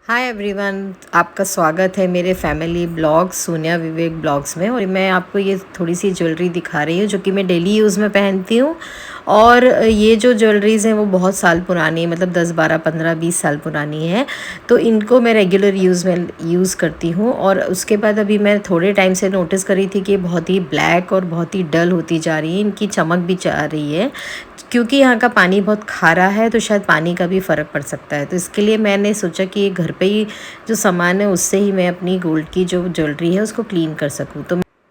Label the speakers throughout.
Speaker 1: Hi everyone, आपका स्वागत है मेरे फैमिली ब्लॉग्स सोनिया विवेक ब्लॉग्स में। और मैं आपको ये थोड़ी सी ज्वेलरी दिखा रही हूँ जो कि मैं डेली यूज़ में पहनती हूँ। और ये जो ज्वेलरीज़ हैं वो बहुत साल पुरानी, मतलब 10 12 15 20 साल पुरानी है। तो इनको मैं रेगुलर यूज़ में यूज़ करती हूँ। और उसके बाद अभी मैं थोड़े टाइम से नोटिस करी थी कि ये बहुत ही ब्लैक और बहुत ही डल होती जा रही है, इनकी चमक भी जा रही है क्योंकि यहाँ का पानी बहुत खारा है। तो शायद पानी का भी फ़र्क पड़ सकता है। तो इसके लिए मैंने सोचा कि ये घर पे ही जो सामान है उससे ही मैं अपनी गोल्ड की जो ज्वेलरी है उसको क्लीन कर सकूँ।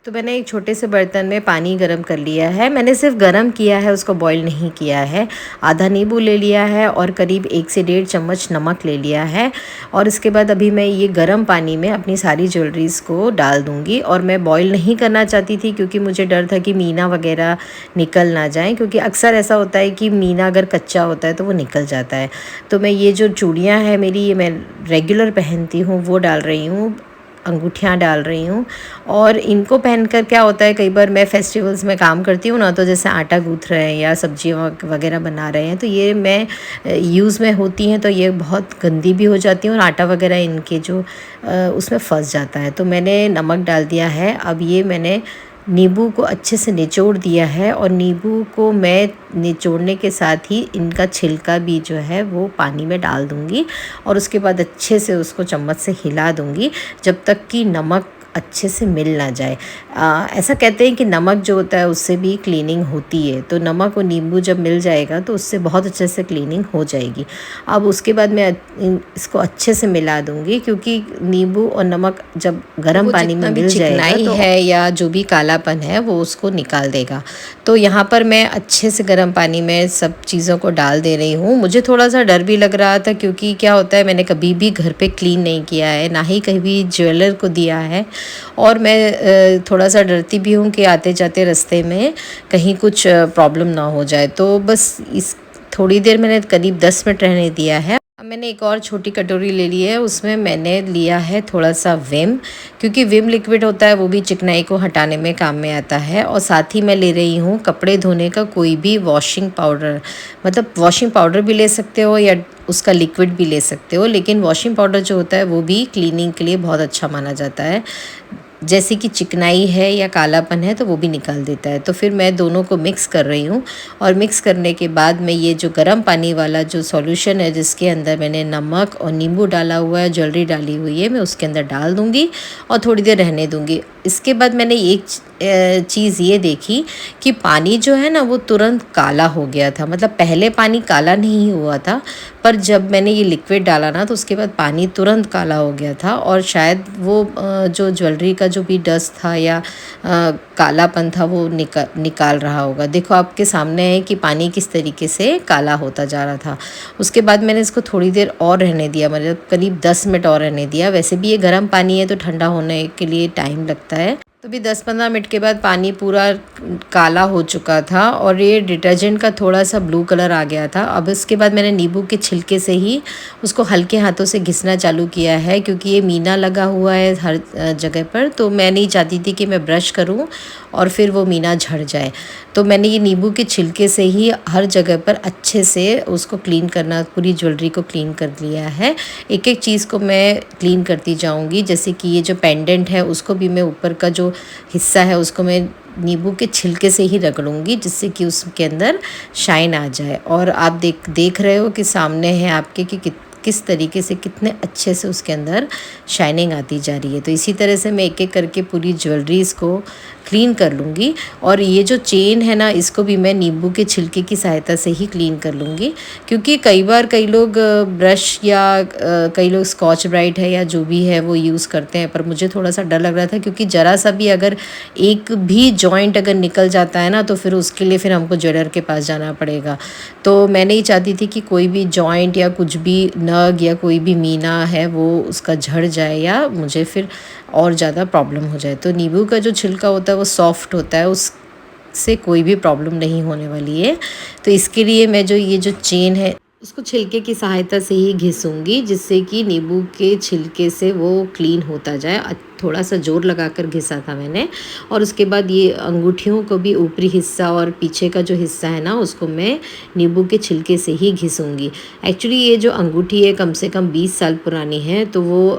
Speaker 1: तो मैंने एक छोटे से बर्तन में पानी गरम कर लिया है। मैंने सिर्फ गरम किया है, उसको बॉईल नहीं किया है। आधा नींबू ले लिया है और करीब 1 से 1.5 चम्मच नमक ले लिया है। और इसके बाद अभी मैं ये गरम पानी में अपनी सारी ज्वेलरीज़ को डाल दूँगी। और मैं बॉईल नहीं करना चाहती थी क्योंकि मुझे डर था कि मीना वगैरह निकल ना जाए, क्योंकि अक्सर ऐसा होता है कि मीना अगर कच्चा होता है तो वो निकल जाता है। तो मैं ये जो चूड़ियाँ हैं मेरी, ये मैं रेगुलर पहनती हूँ, वो डाल रही हूँ, अंगूठियाँ डाल रही हूँ। और इनको पहनकर क्या होता है, कई बार मैं फेस्टिवल्स में काम करती हूँ ना, तो जैसे आटा गूँथ रहे हैं या सब्जियाँ वगैरह बना रहे हैं, तो ये मैं यूज़ में होती हैं तो ये बहुत गंदी भी हो जाती हैं और आटा वगैरह इनके जो उसमें फंस जाता है। तो मैंने नमक डाल दिया है। अब ये मैंने नींबू को अच्छे से निचोड़ दिया है। और नींबू को मैं निचोड़ने के साथ ही इनका छिलका भी जो है वो पानी में डाल दूँगी। और उसके बाद अच्छे से उसको चम्मच से हिला दूँगी जब तक कि नमक अच्छे से मिल ना जाए। ऐसा कहते हैं कि नमक जो होता है उससे भी क्लीनिंग होती है। तो नमक और नींबू जब मिल जाएगा तो उससे बहुत अच्छे से क्लीनिंग हो जाएगी। अब उसके बाद मैं इसको अच्छे से मिला दूँगी, क्योंकि नींबू और नमक जब गर्म पानी में मिल जाएगा तो है या जो भी कालापन है वो उसको निकाल देगा। तो यहाँ पर मैं अच्छे से गर्म पानी में सब चीज़ों को डाल दे रही हूँ। मुझे थोड़ा सा डर भी लग रहा था, क्योंकि क्या होता है, मैंने कभी भी घर पे क्लीन नहीं किया है, ना ही कभी ज्वेलर को दिया है। और मैं थोड़ा सा डरती भी हूँ कि आते जाते रास्ते में कहीं कुछ प्रॉब्लम ना हो जाए। तो बस इस थोड़ी देर मैंने करीब 10 मिनट रहने दिया है। अब मैंने एक और छोटी कटोरी ले ली है, उसमें मैंने लिया है थोड़ा सा विम, क्योंकि विम लिक्विड होता है वो भी चिकनाई को हटाने में काम में आता है। और साथ ही मैं ले रही हूँ कपड़े धोने का कोई भी वॉशिंग पाउडर, मतलब वॉशिंग पाउडर भी ले सकते हो या उसका लिक्विड भी ले सकते हो, लेकिन वॉशिंग पाउडर जो होता है वो भी क्लीनिंग के लिए बहुत अच्छा माना जाता है। जैसे कि चिकनाई है या कालापन है तो वो भी निकाल देता है। तो फिर मैं दोनों को मिक्स कर रही हूँ। और मिक्स करने के बाद मैं ये जो गर्म पानी वाला जो सॉल्यूशन है, जिसके अंदर मैंने नमक और नींबू डाला हुआ है, ज्वेलरी डाली हुई है, मैं उसके अंदर डाल दूँगी और थोड़ी देर रहने दूँगी। इसके बाद मैंने एक चीज़ ये देखी कि पानी जो है ना वो तुरंत काला हो गया था। मतलब पहले पानी काला नहीं हुआ था, पर जब मैंने ये लिक्विड डाला ना तो उसके बाद पानी तुरंत काला हो गया था। और शायद वो जो ज्वेलरी का जो भी डस्ट था या कालापन था वो निकाल रहा होगा। देखो आपके सामने है कि पानी किस तरीके से काला होता जा रहा था। उसके बाद मैंने इसको थोड़ी देर और रहने दिया, मतलब करीब 10 मिनट और रहने दिया। वैसे भी ये गर्म पानी है तो ठंडा होने के लिए टाइम लगता है। तो भी 10-15 मिनट के बाद पानी पूरा काला हो चुका था और ये डिटर्जेंट का थोड़ा सा ब्लू कलर आ गया था। अब इसके बाद मैंने नींबू के छिलके से ही उसको हल्के हाथों से घिसना चालू किया है, क्योंकि ये मीना लगा हुआ है हर जगह पर। तो मैं नहीं चाहती थी कि मैं ब्रश करूं और फिर वो मीना झड़ जाए। तो मैंने ये नींबू के छिलके से ही हर जगह पर अच्छे से उसको क्लीन करना, पूरी ज्वेलरी को क्लीन कर लिया है। एक एक चीज़ को मैं क्लीन करती जाऊंगी। जैसे कि ये जो पेंडेंट है उसको भी मैं, ऊपर का जो हिस्सा है उसको मैं नींबू के छिलके से ही रगड़ूंगी, जिससे कि उसके अंदर शाइन आ जाए। और आप देख रहे हो कि सामने है आपके कि किस तरीके से कितने अच्छे से उसके अंदर शाइनिंग आती जा रही है। तो इसी तरह से मैं एक एक करके पूरी ज्वेलरीज़ को क्लीन कर लूँगी। और ये जो चेन है ना, इसको भी मैं नींबू के छिलके की सहायता से ही क्लीन कर लूँगी, क्योंकि कई बार कई लोग ब्रश या कई लोग स्कॉच ब्राइट है या जो भी है वो यूज़ करते हैं। पर मुझे थोड़ा सा डर लग रहा था, क्योंकि ज़रा सा भी अगर एक भी जॉइंट अगर निकल जाता है ना तो फिर उसके लिए फिर हमको ज्वेलर के पास जाना पड़ेगा। तो मैं नहीं चाहती थी कि कोई भी जॉइंट या कुछ भी नग या कोई भी मीना है वो उसका झड़ जाए या मुझे फिर और ज़्यादा प्रॉब्लम हो जाए। तो नींबू का जो छिलका होता है वो सॉफ्ट होता है, उससे कोई भी प्रॉब्लम नहीं होने वाली है। तो इसके लिए मैं जो ये जो चेन है उसको छिलके की सहायता से ही घिसूँगी, जिससे कि नींबू के छिलके से वो क्लीन होता जाए। थोड़ा सा ज़ोर लगाकर घिसा था मैंने। और उसके बाद ये अंगूठियों को भी ऊपरी हिस्सा और पीछे का जो हिस्सा है ना, उसको मैं नींबू के छिलके से ही घिसूँगी। एक्चुअली ये जो अंगूठी है कम से कम 20 साल पुरानी है, तो वो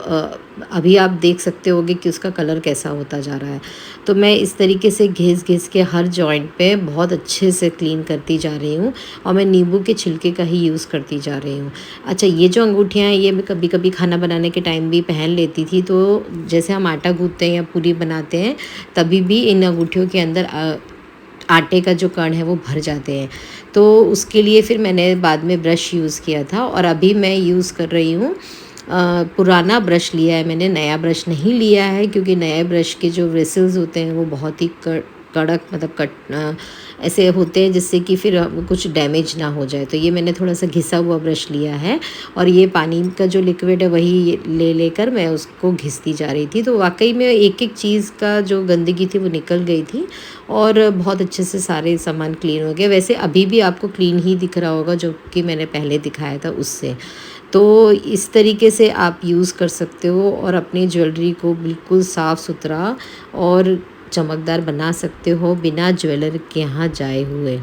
Speaker 1: अभी आप देख सकते होगे कि उसका कलर कैसा होता जा रहा है। तो मैं इस तरीके से घिस-घिस के हर जॉइंट पे बहुत अच्छे से क्लीन करती जा रही हूँ और मैं नींबू के छिलके का ही यूज़ करती जा रही हूँ। अच्छा, ये जो अंगूठियाँ हैं ये मैं कभी-कभी खाना बनाने के टाइम भी पहन लेती थी, तो जैसे हम आटा गूँथते हैं या पूरी बनाते हैं, तभी भी इन अंगूठियों के अंदर आटे का जो कण है वो भर जाते हैं। तो उसके लिए फिर मैंने बाद में ब्रश यूज़ किया था और अभी मैं यूज़ कर रही हूँ पुराना ब्रश लिया है मैंने, नया ब्रश नहीं लिया है, क्योंकि नए ब्रश के जो ब्रिसल्स होते हैं वो बहुत ही कड़क, मतलब ऐसे होते हैं जिससे कि फिर कुछ डैमेज ना हो जाए। तो ये मैंने थोड़ा सा घिसा हुआ ब्रश लिया है और ये पानी का जो लिक्विड है वही ले लेकर मैं उसको घिसती जा रही थी। तो वाकई में एक एक चीज़ का जो गंदगी थी वो निकल गई थी और बहुत अच्छे से सारे सामान क्लीन हो गए। वैसे अभी भी आपको क्लीन ही दिख रहा होगा जो कि मैंने पहले दिखाया था उससे। तो इस तरीके से आप यूज़ कर सकते हो और अपनी ज्वेलरी को बिल्कुल साफ़ सुथरा और चमकदार बना सकते हो बिना ज्वेलर के यहाँ जाए हुए।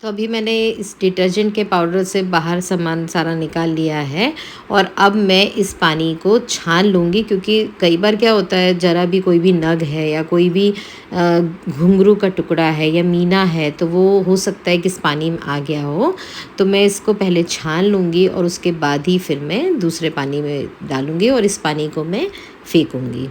Speaker 1: तो अभी मैंने इस डिटर्जेंट के पाउडर से बाहर सामान सारा निकाल लिया है और अब मैं इस पानी को छान लूँगी, क्योंकि कई बार क्या होता है, ज़रा भी कोई भी नग है या कोई भी घुंघरू का टुकड़ा है या मीना है, तो वो हो सकता है कि इस पानी में आ गया हो। तो मैं इसको पहले छान लूँगी और उसके बाद ही फिर मैं दूसरे पानी में डालूँगी और इस पानी को मैं फेंकूँगी।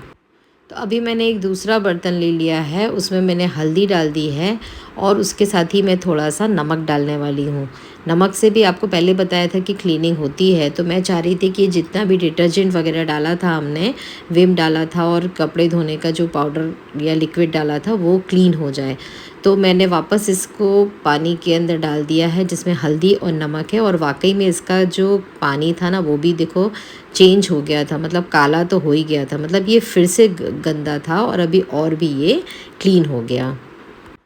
Speaker 1: तो अभी मैंने एक दूसरा बर्तन ले लिया है, उसमें मैंने हल्दी डाल दी है और उसके साथ ही मैं थोड़ा-सा नमक डालने वाली हूँ। नमक से भी आपको पहले बताया था कि क्लीनिंग होती है, तो मैं चाह रही थी कि जितना भी डिटर्जेंट वगैरह डाला था हमने, विम डाला था और कपड़े धोने का जो पाउडर या लिक्विड डाला था, वो क्लीन हो जाए। तो मैंने वापस इसको पानी के अंदर डाल दिया है जिसमें हल्दी और नमक है और वाक़ई में इसका जो पानी था ना, वो भी देखो चेंज हो गया था, मतलब काला तो हो ही गया था, मतलब ये फिर से गंदा था और अभी और भी ये क्लीन हो गया।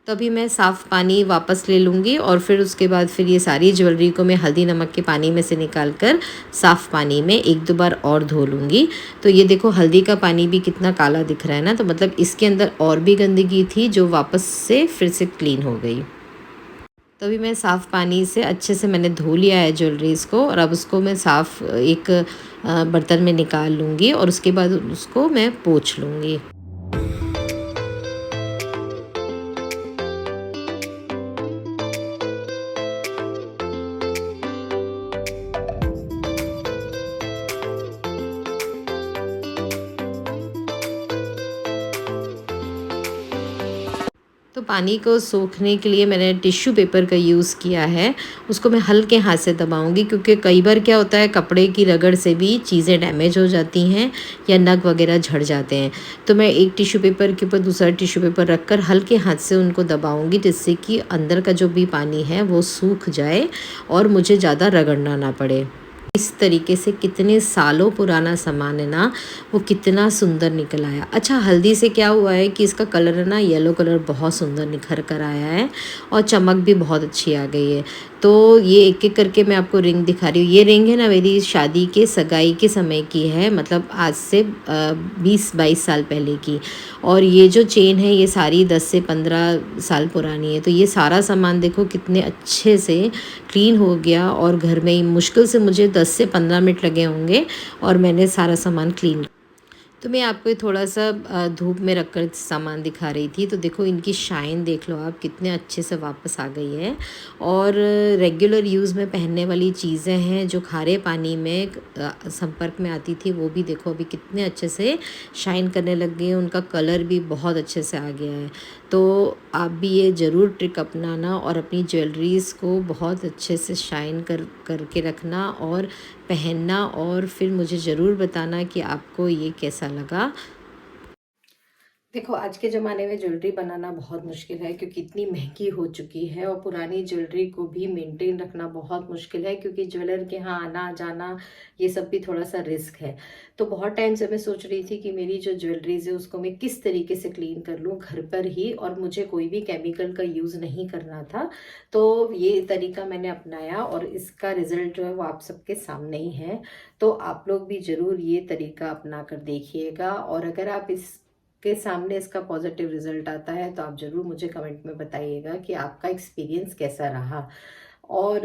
Speaker 1: तो अभी मैं साफ़ पानी वापस ले लूँगी और फिर उसके बाद फिर ये सारी ज्वेलरी को मैं हल्दी नमक के पानी में से निकाल कर साफ़ पानी में एक दो बार और धो लूँगी। तो ये देखो हल्दी का पानी भी कितना काला दिख रहा है ना, तो मतलब इसके अंदर और भी गंदगी थी जो वापस से फिर से क्लीन हो गई। तो अभी मैं साफ़ पानी से अच्छे से मैंने धो लिया है ज्वेलरीज़ को और अब उसको मैं साफ़ एक बर्तन में निकाल लूँगी और उसके बाद उसको मैं पोंछ लूँगी। तो पानी को सोखने के लिए मैंने टिश्यू पेपर का यूज़ किया है। उसको मैं हल्के हाथ से दबाऊँगी, क्योंकि कई बार क्या होता है कपड़े की रगड़ से भी चीज़ें डैमेज हो जाती हैं या नग वगैरह झड़ जाते हैं। तो मैं एक टिश्यू पेपर के ऊपर दूसरा टिश्यू पेपर रख कर हल्के हाथ से उनको दबाऊँगी, जिससे कि अंदर का जो भी पानी है वो सूख जाए और मुझे ज़्यादा रगड़ना ना पड़े। इस तरीके से कितने सालों पुराना सामान है ना, वो कितना सुंदर निकल आया। अच्छा, हल्दी से क्या हुआ है कि इसका कलर है ना, येलो कलर बहुत सुंदर निखर कर आया है और चमक भी बहुत अच्छी आ गई है। तो ये एक एक करके मैं आपको रिंग दिखा रही हूँ। ये रिंग है ना मेरी शादी के सगाई के समय की है, मतलब आज से 20-22 साल पहले की। और ये जो चेन है ये सारी 10 से 15 साल पुरानी है। तो ये सारा सामान देखो कितने अच्छे से क्लीन हो गया और घर में ही मुश्किल से मुझे 10 से 15 मिनट लगे होंगे और मैंने सारा सामान क्लीन। तो मैं आपको ये थोड़ा-सा धूप में रख कर सामान दिखा रही थी। तो देखो इनकी शाइन देख लो आप, कितने अच्छे से वापस आ गई है और रेगुलर यूज़ में पहनने वाली चीज़ें हैं जो खारे पानी में संपर्क में आती थी, वो भी देखो अभी कितने अच्छे से शाइन करने लग गई हैं। उनका कलर भी बहुत अच्छे से आ गया है। तो आप भी ये ज़रूर ट्रिक अपनाना और अपनी ज्वेलरीज़ को बहुत अच्छे से शाइन करके रखना और पहनना और फिर मुझे ज़रूर बताना कि आपको ये कैसा लगा। देखो, आज के ज़माने में ज्वेलरी बनाना बहुत मुश्किल है क्योंकि इतनी महँगी हो चुकी है और पुरानी ज्वेलरी को भी मेंटेन रखना बहुत मुश्किल है क्योंकि ज्वेलर के यहाँ आना-जाना ये सब भी थोड़ा-सा रिस्क है। तो बहुत टाइम से मैं सोच रही थी कि मेरी जो ज्वेलरीज़ है उसको मैं किस तरीके से क्लीन कर लूँ घर पर ही, और मुझे कोई भी केमिकल का यूज़ नहीं करना था। तो ये तरीका मैंने अपनाया और इसका रिज़ल्ट जो है वो आप सबके सामने ही है। तो आप लोग भी ज़रूर ये तरीका अपना कर देखिएगा, और अगर आप इस के सामने इसका पॉजिटिव रिजल्ट आता है तो आप ज़रूर मुझे कमेंट में बताइएगा कि आपका एक्सपीरियंस कैसा रहा। और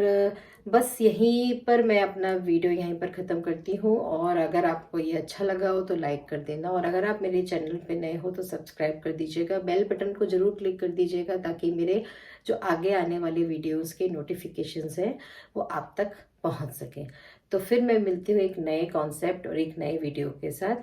Speaker 1: बस यहीं पर मैं अपना वीडियो यहीं पर ख़त्म करती हूँ, और अगर आपको ये अच्छा लगा हो तो लाइक कर देना, और अगर आप मेरे चैनल पे नए हो तो सब्सक्राइब कर दीजिएगा, बेल बटन को ज़रूर क्लिक कर दीजिएगा ताकि मेरे जो आगे आने वाले वीडियोज़ के नोटिफिकेशंस हैं वो आप तक पहुँच सकें। तो फिर मैं मिलती हूँ एक नए कॉन्सेप्ट और एक नए वीडियो के साथ।